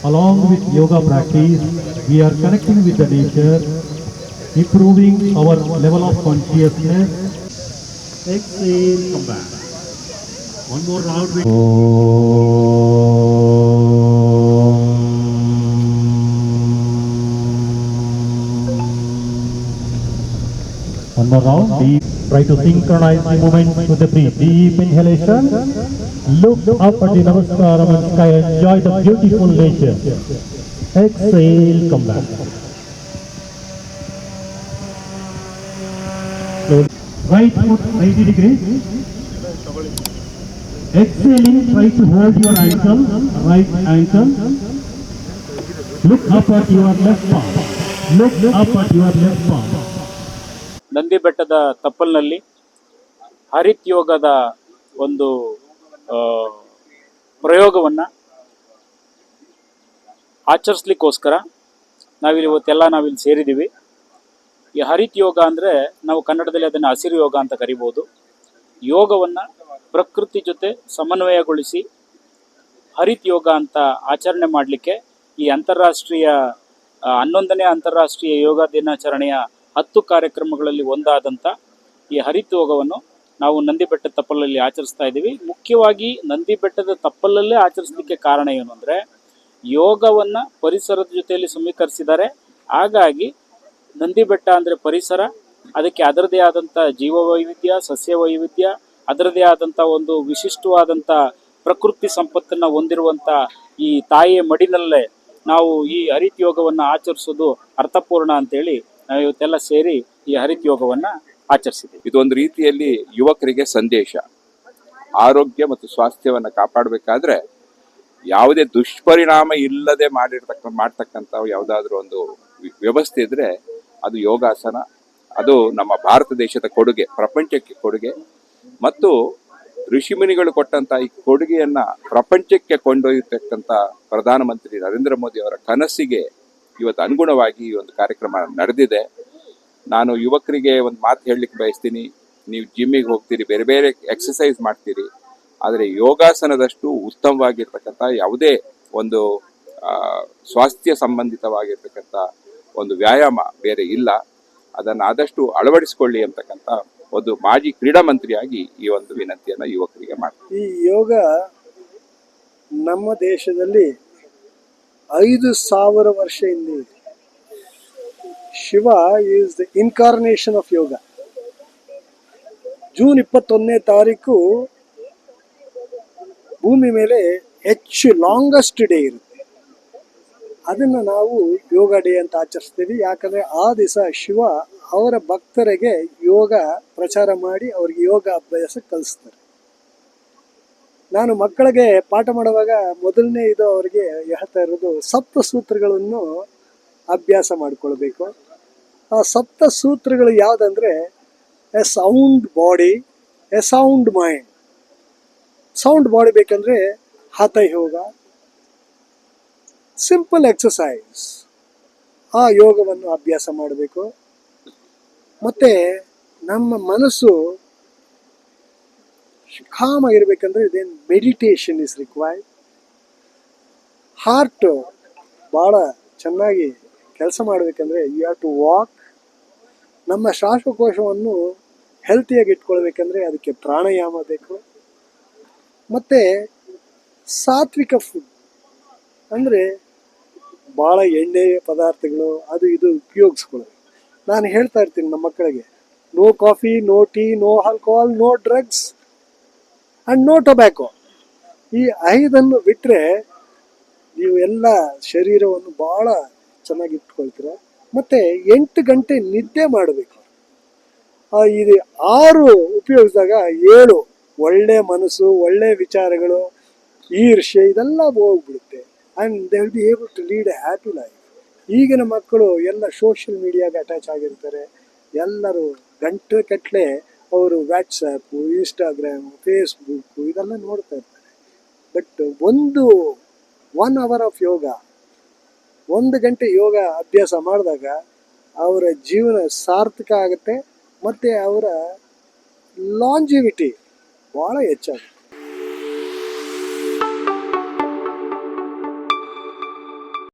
Along with yoga practice, we are connecting with the nature, improving our level of consciousness. Exhale, come back. One more round. One more round. Deep. Try to synchronize the movement with the breath. Deep inhalation. Look up at the Namaskaram and sky. Enjoy the beautiful nature. Exhale, come back. Slowly. Right foot 90 degrees. Exhaling, try to hold your ankle, right ankle. Look up at your left palm. Look up at your left palm. Nandi ಬೆಟ್ಟದ ತಪ್ಪಲಿನಲ್ಲಿ ಹರಿತ್ ಯೋಗದ ಒಂದು ಪ್ರಯೋಗವನ್ನು ಆಚರಿಸ್ಲಿಕ್ಕೋಸ್ಕರ ನಾವಿಲ್ಲಿ ಸೇರಿದ್ದೀವಿ. ಈ ಹರಿತ್ ಯೋಗ ಅಂದರೆ ನಾವು ಕನ್ನಡದಲ್ಲಿ ಅದನ್ನು ಹಸಿರು ಯೋಗ ಅಂತ ಕರಿಬೋದು. ಯೋಗವನ್ನು ಪ್ರಕೃತಿ ಜೊತೆ ಸಮನ್ವಯಗೊಳಿಸಿ ಹರಿತ್ ಯೋಗ ಅಂತ ಆಚರಣೆ ಮಾಡಲಿಕ್ಕೆ ಈ 11ನೇ ಅಂತಾರಾಷ್ಟ್ರೀಯ ಯೋಗ ದಿನಾಚರಣೆಯ 10 ಕಾರ್ಯಕ್ರಮಗಳಲ್ಲಿ ಒಂದಾದಂಥ ಈ ಹರಿತ್ ಯೋಗವನ್ನು ನಾವು ನಂದಿ ಬೆಟ್ಟದ ತಪ್ಪಲಲ್ಲಿ ಆಚರಿಸ್ತಾ ಇದ್ದೀವಿ. ಮುಖ್ಯವಾಗಿ ನಂದಿ ಬೆಟ್ಟದ ತಪ್ಪಲಲ್ಲೇ ಆಚರಿಸಲಿಕ್ಕೆ ಕಾರಣ ಏನು ಅಂದರೆ, ಯೋಗವನ್ನು ಪರಿಸರದ ಜೊತೆಯಲ್ಲಿ ಸಮೀಕರಿಸಿದ್ದಾರೆ. ಹಾಗಾಗಿ ನಂದಿ ಬೆಟ್ಟ ಅಂದರೆ ಪರಿಸರ, ಅದಕ್ಕೆ ಅದರದೇ ಆದಂಥ ಜೀವವೈವಿಧ್ಯ, ಸಸ್ಯ ವೈವಿಧ್ಯ, ಅದರದೇ ಆದಂಥ ಒಂದು ವಿಶಿಷ್ಟವಾದಂಥ ಪ್ರಕೃತಿ ಸಂಪತ್ತನ್ನು ಹೊಂದಿರುವಂಥ ಈ ತಾಯಿಯ ಮಡಿನಲ್ಲೇ ನಾವು ಈ ಹರಿತ್ ಯೋಗವನ್ನು ಆಚರಿಸೋದು ಅರ್ಥಪೂರ್ಣ ಅಂತೇಳಿ ನಾವು ಇವತ್ತೆಲ್ಲ ಸೇರಿ ಈ ಹರಿತ್ ಯೋಗವನ್ನು ಆಚರಿಸಿದ್ದೀವಿ. ಇದೊಂದು ರೀತಿಯಲ್ಲಿ ಯುವಕರಿಗೆ ಸಂದೇಶ. ಆರೋಗ್ಯ ಮತ್ತು ಸ್ವಾಸ್ಥ್ಯವನ್ನು ಕಾಪಾಡಬೇಕಾದ್ರೆ ಯಾವುದೇ ದುಷ್ಪರಿಣಾಮ ಇಲ್ಲದೆ ಮಾಡ್ತಕ್ಕಂಥ ಯಾವುದಾದ್ರೂ ಒಂದು ವ್ಯವಸ್ಥೆ ಇದ್ರೆ ಅದು ಯೋಗಾಸನ. ಅದು ನಮ್ಮ ಭಾರತ ದೇಶದ ಕೊಡುಗೆ, ಪ್ರಪಂಚಕ್ಕೆ ಕೊಡುಗೆ. ಮತ್ತು ಋಷಿಮುನಿಗಳು ಕೊಟ್ಟಂತ ಈ ಕೊಡುಗೆಯನ್ನ ಪ್ರಪಂಚಕ್ಕೆ ಕೊಂಡೊಯ್ಯತಕ್ಕಂಥ ಪ್ರಧಾನಮಂತ್ರಿ ನರೇಂದ್ರ ಮೋದಿ ಅವರ ಕನಸಿಗೆ ಇವತ್ತು ಅನುಗುಣವಾಗಿ ಈ ಒಂದು ಕಾರ್ಯಕ್ರಮ ನಡೆದಿದೆ. ನಾನು ಯುವಕರಿಗೆ ಒಂದು ಮಾತು ಹೇಳಲಿಕ್ಕೆ ಬಯಸ್ತೀನಿ. ನೀವು ಜಿಮ್ಮಿಗೆ ಹೋಗ್ತೀರಿ, ಬೇರೆ ಬೇರೆ ಎಕ್ಸಸೈಸ್ ಮಾಡ್ತೀರಿ, ಆದರೆ ಯೋಗಾಸನದಷ್ಟು ಉತ್ತಮವಾಗಿರ್ತಕ್ಕಂಥ ಯಾವುದೇ ಒಂದು ಸ್ವಾಸ್ಥ್ಯ ಸಂಬಂಧಿತವಾಗಿರ್ತಕ್ಕಂಥ ಒಂದು ವ್ಯಾಯಾಮ ಬೇರೆ ಇಲ್ಲ. ಅದನ್ನು ಆದಷ್ಟು ಅಳವಡಿಸಿಕೊಳ್ಳಿ ಅಂತಕ್ಕಂಥ ಒಂದು ಮಾಜಿ ಕ್ರೀಡಾ ಮಂತ್ರಿಯಾಗಿ ಈ ಒಂದು ವಿನಂತಿಯನ್ನು ಯುವಕರಿಗೆ ಮಾಡ್ತೀನಿ. ಈ ಯೋಗ ನಮ್ಮ ದೇಶದಲ್ಲಿ 5,000 ವರ್ಷ ಹಿಂದೆ ಇದೆ. Shiva is the incarnation of yoga. June 21ನೇ ತಾರೀಕು ಭೂಮಿ ಮೇಲೆ ಲಾಂಗೆಸ್ಟ್ ಡೇ ಇರುತ್ತೆ. ಅದನ್ನು ನಾವು ಯೋಗ ಡೇ ಅಂತ ಆಚರಿಸ್ತೀವಿ. ಯಾಕಂದರೆ ಆ ದಿವಸ ಶಿವ ಅವರ ಭಕ್ತರಿಗೆ ಯೋಗ ಪ್ರಚಾರ ಮಾಡಿ ಅವ್ರಿಗೆ ಯೋಗ ಅಭ್ಯಾಸ ಕಲಿಸ್ತಾರೆ. ನಾನು ಮಕ್ಕಳಿಗೆ ಪಾಠ ಮಾಡುವಾಗ ಮೊದಲನೇ ಇದು ಅವರಿಗೆ ಹೇಳ್ತಾ ಇರೋದು, ಸಪ್ತ ಸೂತ್ರಗಳನ್ನು ಅಭ್ಯಾಸ ಮಾಡಿಕೊಳ್ಬೇಕು. ಆ ಸಪ್ತ ಸೂತ್ರಗಳು ಯಾವುದಂದರೆ, a sound body, a sound mind. Sound body ಬೇಕಂದರೆ ಹಠ ಯೋಗ, ಸಿಂಪಲ್ ಎಕ್ಸಸೈಸ್, ಆ ಯೋಗವನ್ನು ಅಭ್ಯಾಸ ಮಾಡಬೇಕು. ಮತ್ತು ನಮ್ಮ ಮನಸ್ಸು ಕಾಮ್ ಆಗಿರ್ಬೇಕಂದ್ರೆ ಇದೇನು ಮೆಡಿಟೇಷನ್ ಇಸ್ ರಿಕ್ವೈರ್ಡ್. ಹಾರ್ಟ್ ಭಾಳ ಚೆನ್ನಾಗಿ ಕೆಲಸ ಮಾಡಬೇಕಂದ್ರೆ ಯು ಹ್ಯಾವ್ ಟು ವಾಕ್. ನಮ್ಮ ಶ್ವಾಸಕೋಶವನ್ನು ಹೆಲ್ತಿಯಾಗಿ ಇಟ್ಕೊಳ್ಬೇಕಂದ್ರೆ ಅದಕ್ಕೆ ಪ್ರಾಣಾಯಾಮ ಬೇಕು. ಮತ್ತು ಸಾತ್ವಿಕ ಫುಡ್ ಅಂದರೆ ಭಾಳ ಎಣ್ಣೆ ಪದಾರ್ಥಗಳು ಅದು ಇದು ಉಪಯೋಗಿಸ್ಕೊಳ್ಳೋದು. ನಾನು ಹೇಳ್ತಾ ಇರ್ತೀನಿ ನಮ್ಮ ಮಕ್ಕಳಿಗೆ, no coffee, no tea, no alcohol, no drugs and no tobacco. ಈ 5 ಬಿಟ್ಟರೆ ನೀವು ಎಲ್ಲ ಶರೀರವನ್ನು ಭಾಳ ಚೆನ್ನಾಗಿ ಇಟ್ಕೊಳ್ತೀರ. ಮತ್ತು 8 ಗಂಟೆ ನಿದ್ದೆ ಮಾಡಬೇಕು. ಇದು 6 ಉಪಯೋಗಿಸಿದಾಗ 7 ಒಳ್ಳೆ ಮನಸ್ಸು, ಒಳ್ಳೆ ವಿಚಾರಗಳು, ಈರ್ಷ್ಯೆ ಇದೆಲ್ಲ ಹೋಗ್ಬಿಡುತ್ತೆ. And they will be able to lead a happy life. ಈಗಿನ ಮಕ್ಕಳು ಎಲ್ಲ ಸೋಷಿಯಲ್ ಮೀಡಿಯಾಗೆ ಅಟ್ಯಾಚ್ ಆಗಿರ್ತಾರೆ. ಎಲ್ಲರೂ ಗಂಟೆಗಟ್ಟಲೆ ಅವರು ವಾಟ್ಸಪ್ಪು, ಇನ್ಸ್ಟಾಗ್ರಾಮು, ಫೇಸ್ಬುಕ್ಕು ಇದೆಲ್ಲ ನೋಡ್ತಾ ಇರ್ತಾರೆ. ಬಟ್ 1 ಅವರ್ ಆಫ್ ಯೋಗ, 1 ಗಂಟೆ ಯೋಗ ಅಭ್ಯಾಸ ಮಾಡಿದಾಗ ಅವರ ಜೀವನ ಸಾರ್ಥಕ ಆಗುತ್ತೆ. ಮತ್ತು ಅವರ ಲಾಂಜಿವಿಟಿ ಭಾಳ ಹೆಚ್ಚಾಗುತ್ತೆ.